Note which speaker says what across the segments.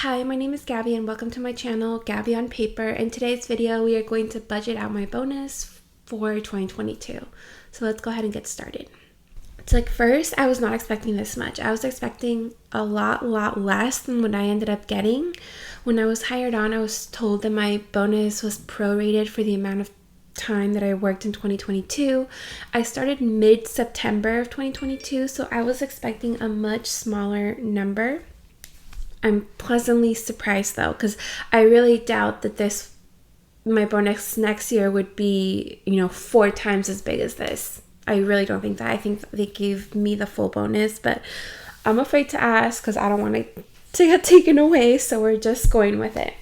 Speaker 1: Hi, my name is Gabby and welcome to my channel, Gabby on Paper. In today's video, we are going to budget out my bonus for 2022. So let's go ahead and get started. So first, I was not expecting this much. I was expecting a lot less than what I ended up getting. When I was hired on, I was told that my bonus was prorated for the amount of time that I worked in 2022. I started mid-September of 2022, so I was expecting a much smaller number. I'm pleasantly surprised though, because I really doubt that my bonus next year would be, 4 times as big as this. I really don't think that. I think they gave me the full bonus, but I'm afraid to ask because I don't want it to get taken away, so we're just going with it.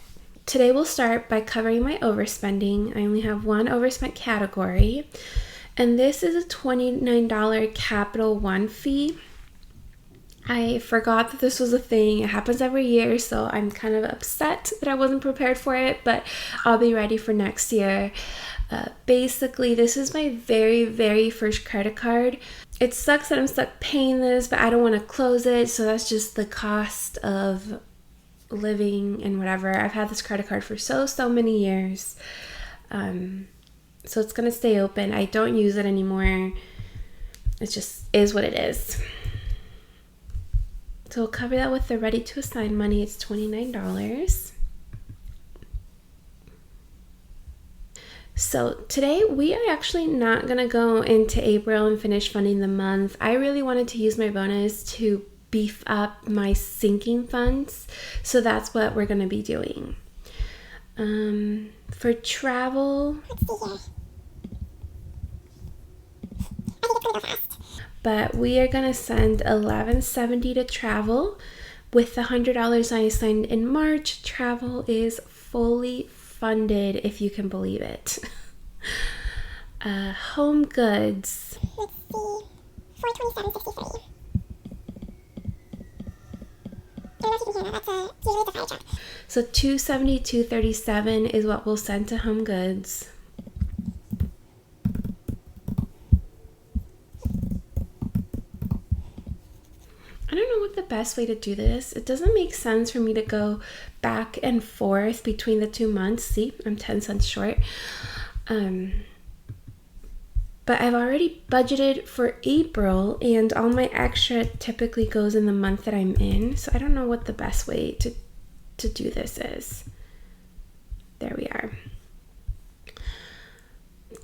Speaker 1: Today we'll start by covering my overspending. I only have one overspent category, and this is a $29 Capital One fee. I forgot that this was a thing. It happens every year, so I'm kind of upset that I wasn't prepared for it, but I'll be ready for next year. Basically, this is my very first credit card. It sucks that I'm stuck paying this, but I don't want to close it, so that's just the cost of living and whatever. I've had this credit card for so many years, so it's gonna stay open. I don't use it anymore. It just is what it is. So we'll cover that with the ready to assign money. It's $29. So today we are actually not going to go into April and finish funding the month. I really wanted to use my bonus to beef up my sinking funds. So that's what we're going to be doing. For travel, but we are going to send $11.70 to travel. With the $100 I assigned in March, travel is fully funded, if you can believe it. Home goods.
Speaker 2: Let's see, $427.63. I don't know if you can hear that. That's usually it's a fire truck.
Speaker 1: So $272.37 is what we'll send to home goods. I don't know what the best way to do this. It doesn't make sense for me to go back and forth between the 2 months. See, I'm 10 cents short. But I've already budgeted for April, and all my extra typically goes in the month that I'm in. So I don't know what the best way to do this is. There we are.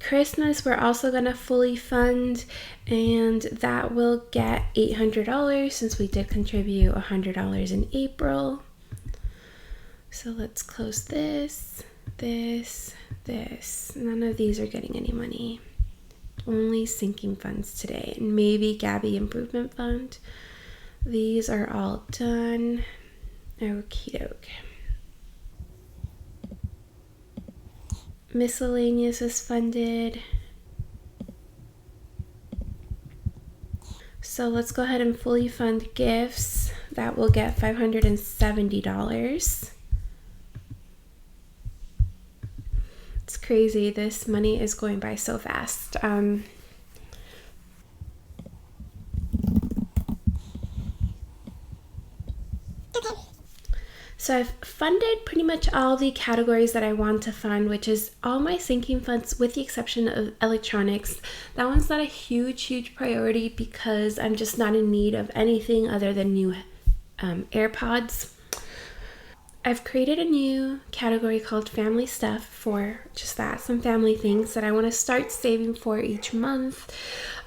Speaker 1: Christmas, we're also going to fully fund, and that will get $800 since we did contribute $100 in April. So let's close this. None of these are getting any money. Only sinking funds today, and maybe Gabby Improvement Fund. These are all done. Okie doke. Miscellaneous is funded. So let's go ahead and fully fund gifts. That will get $570. It's crazy. This money is going by so fast. So I've funded pretty much all the categories that I want to fund, which is all my sinking funds with the exception of electronics. That one's not a huge priority because I'm just not in need of anything other than new AirPods. I've created a new category called family stuff for just that, some family things that I want to start saving for each month.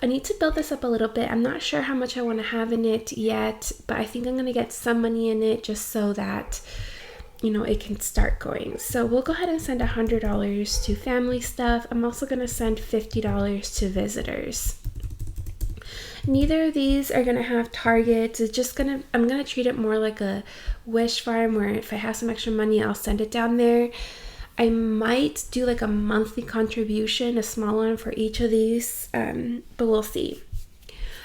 Speaker 1: I need to build this up a little bit. I'm not sure how much I want to have in it yet, but I think I'm going to get some money in it just so that, it can start going. So we'll go ahead and send $100 to family stuff. I'm also going to send $50 to visitors. Neither of these are going to have targets. I'm going to treat it more like a wish farm where if I have some extra money, I'll send it down there. I might do like a monthly contribution, a small one for each of these, but we'll see.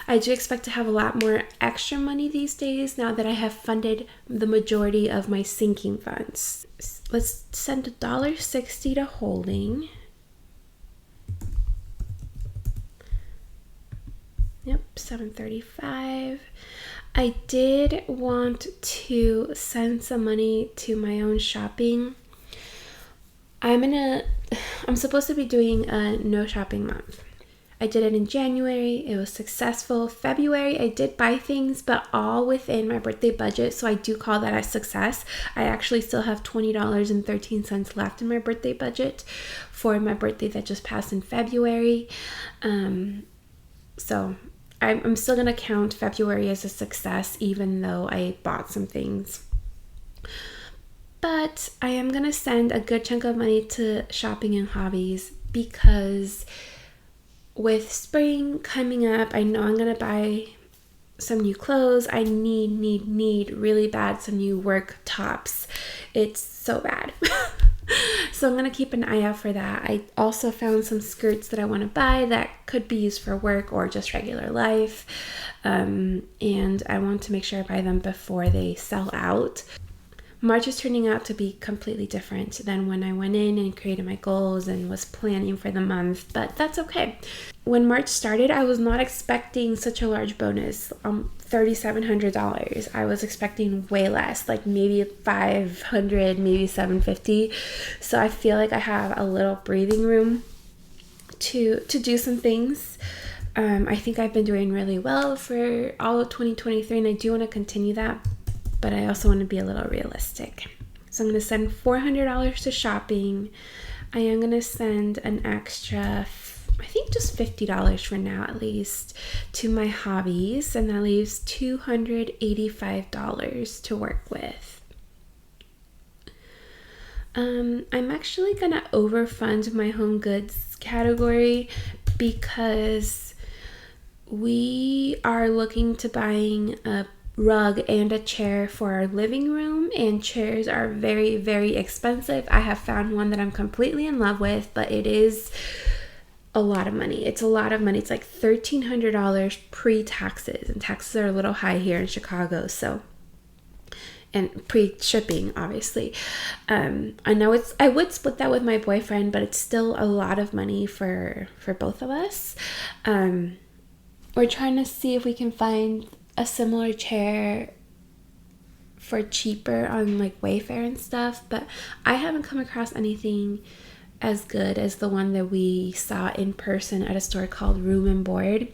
Speaker 1: I do expect to have a lot more extra money these days now that I have funded the majority of my sinking funds. Let's send $1.60 to holding. Yep, $735. I did want to send some money to my own shopping. I'm supposed to be doing a no shopping month. I did it in January. It was successful. February, I did buy things, but all within my birthday budget. So I do call that a success. I actually still have $20.13 left in my birthday budget for my birthday that just passed in February. So I'm still going to count February as a success, even though I bought some things. But I am going to send a good chunk of money to shopping and hobbies because with spring coming up, I know I'm going to buy some new clothes. I need really bad some new work tops. It's so bad. So I'm going to keep an eye out for that. I also found some skirts that I want to buy that could be used for work or just regular life. And I want to make sure I buy them before they sell out. March is turning out to be completely different than when I went in and created my goals and was planning for the month, but that's okay. When March started, I was not expecting such a large bonus, $3,700. I was expecting way less, like maybe $500, maybe $750. So I feel like I have a little breathing room to do some things. I think I've been doing really well for all of 2023, and I do want to continue that. But I also want to be a little realistic. So I'm going to send $400 to shopping. I am going to send an extra, I think just $50 for now at least, to my hobbies. And that leaves $285 to work with. I'm actually going to overfund my home goods category because we are looking to buying a rug and a chair for our living room, and chairs are very, very expensive. I have found one that I'm completely in love with, but it is a lot of money. It's a lot of money. It's like $1,300 pre-taxes, and taxes are a little high here in Chicago, so, and pre-shipping obviously. I know I would split that with my boyfriend, but it's still a lot of money for both of us. We're trying to see if we can find a similar chair for cheaper on like Wayfair and stuff, but I haven't come across anything as good as the one that we saw in person at a store called Room and Board.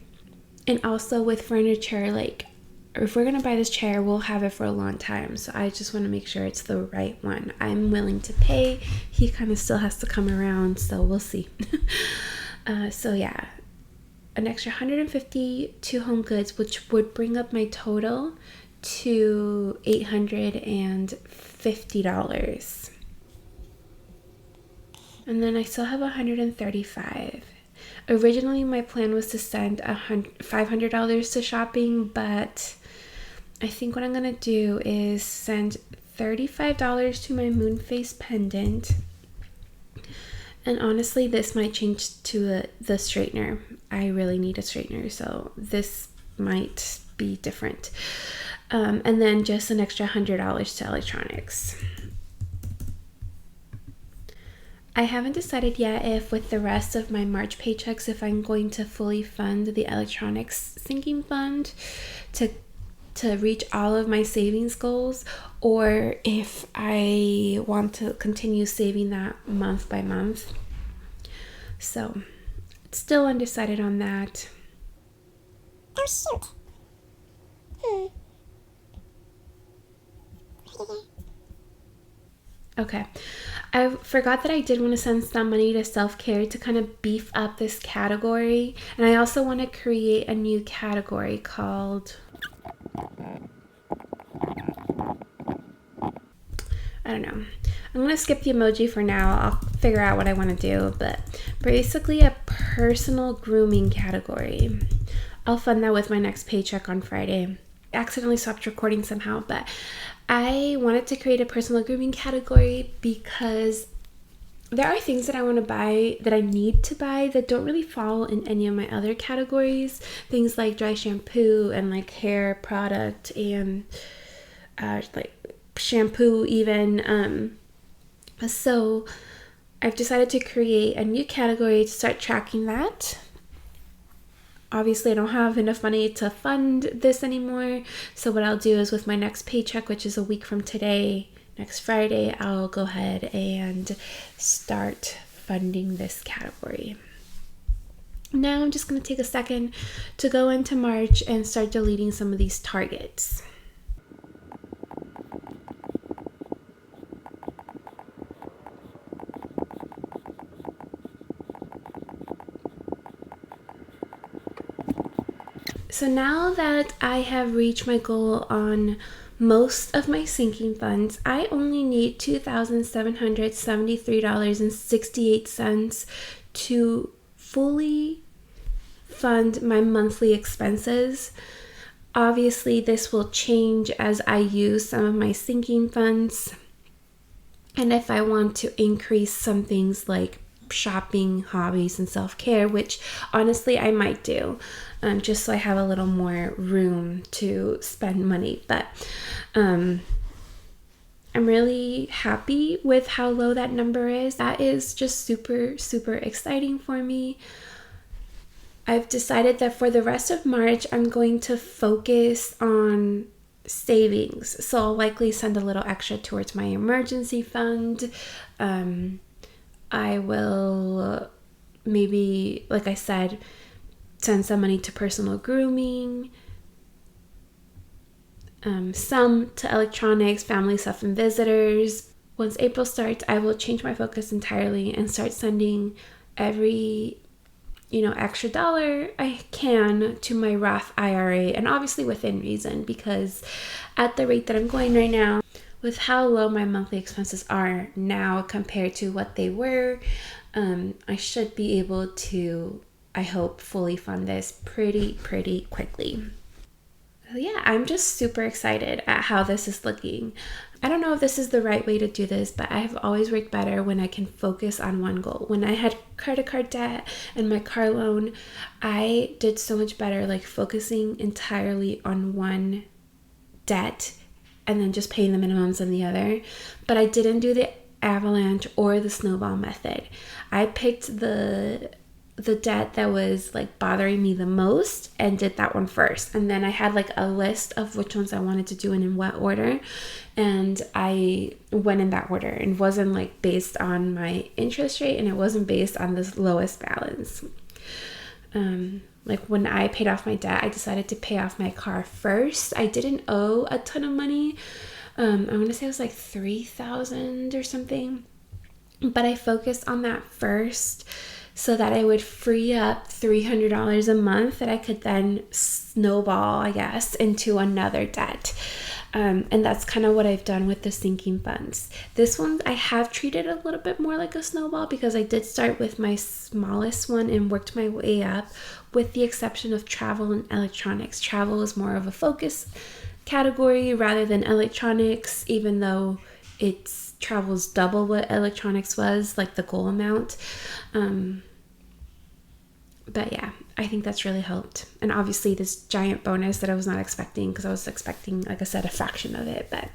Speaker 1: And also with furniture, like if we're gonna buy this chair, we'll have it for a long time, so I just want to make sure it's the right one. I'm willing to pay. He kind of still has to come around, so we'll see. So yeah, an extra $150 to home goods, which would bring up my total to $850. And then I still have $135. Originally, my plan was to send $500 to shopping, but I think what I'm gonna do is send $35 to my moon face pendant. And honestly, this might change to the straightener. I really need a straightener, so this might be different. And then just an extra $100 to electronics. I haven't decided yet if with the rest of my March paychecks, if I'm going to fully fund the electronics sinking fund to reach all of my savings goals, or if I want to continue saving that month by month. So, still undecided on that.
Speaker 2: Oh shoot.
Speaker 1: Okay. I forgot that I did want to send some money to self-care to kind of beef up this category. And I also want to create a new category called, I don't know. I'm going to skip the emoji for now. I'll figure out what I want to do. But basically a personal grooming category. I'll fund that with my next paycheck on Friday. I accidentally stopped recording somehow, but I wanted to create a personal grooming category because there are things that I want to buy, that I need to buy, that don't really fall in any of my other categories. Things like dry shampoo and like hair product and like shampoo even. So I've decided to create a new category to start tracking that. Obviously, I don't have enough money to fund this anymore. So what I'll do is with my next paycheck, which is a week from today, next Friday, I'll go ahead and start funding this category. Now I'm just going to take a second to go into March and start deleting some of these targets. So now that I have reached my goal on most of my sinking funds, I only need $2,773.68 to fully fund my monthly expenses. Obviously, this will change as I use some of my sinking funds. And if I want to increase some things like shopping, hobbies, and self-care, which honestly I might do, just so I have a little more room to spend money. But I'm really happy with how low that number is. That is just super, super exciting for me. I've decided that for the rest of March, I'm going to focus on savings. So I'll likely send a little extra towards my emergency fund. I will maybe, like I said, send some money to personal grooming, some to electronics, family stuff, and visitors. Once April starts, I will change my focus entirely and start sending every extra dollar I can to my Roth IRA, and obviously within reason, because at the rate that I'm going right now, with how low my monthly expenses are now compared to what they were, I should be able to, I hope, fully fund this pretty quickly. So yeah, I'm just super excited at how this is looking. I don't know if this is the right way to do this, but I have always worked better when I can focus on one goal. When I had credit card debt and my car loan, I did so much better, like focusing entirely on one debt and then just paying the minimums on the other. But I didn't do the avalanche or the snowball method. I picked the debt that was like bothering me the most and did that one first. And then I had like a list of which ones I wanted to do and in what order. And I went in that order, and wasn't like based on my interest rate, and it wasn't based on the lowest balance. Like when I paid off my debt, I decided to pay off my car first. I didn't owe a ton of money. I want to say it was like $3,000 or something, but I focused on that first so that I would free up $300 a month that I could then snowball, I guess, into another debt. And that's kind of what I've done with the sinking funds. This one I have treated a little bit more like a snowball, because I did start with my smallest one and worked my way up, with the exception of travel and electronics. Travel is more of a focus category rather than electronics, even though it's travel's double what electronics was, like the goal amount. But yeah, I think that's really helped. And obviously this giant bonus that I was not expecting, because I was expecting, like I said, a fraction of it. But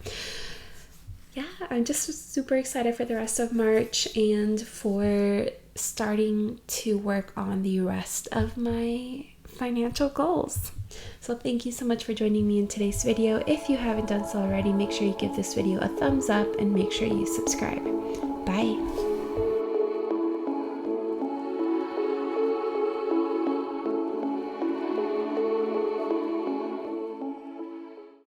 Speaker 1: yeah, I'm just super excited for the rest of March and for starting to work on the rest of my financial goals. So thank you so much for joining me in today's video. If you haven't done so already, make sure you give this video a thumbs up and make sure you subscribe. Bye.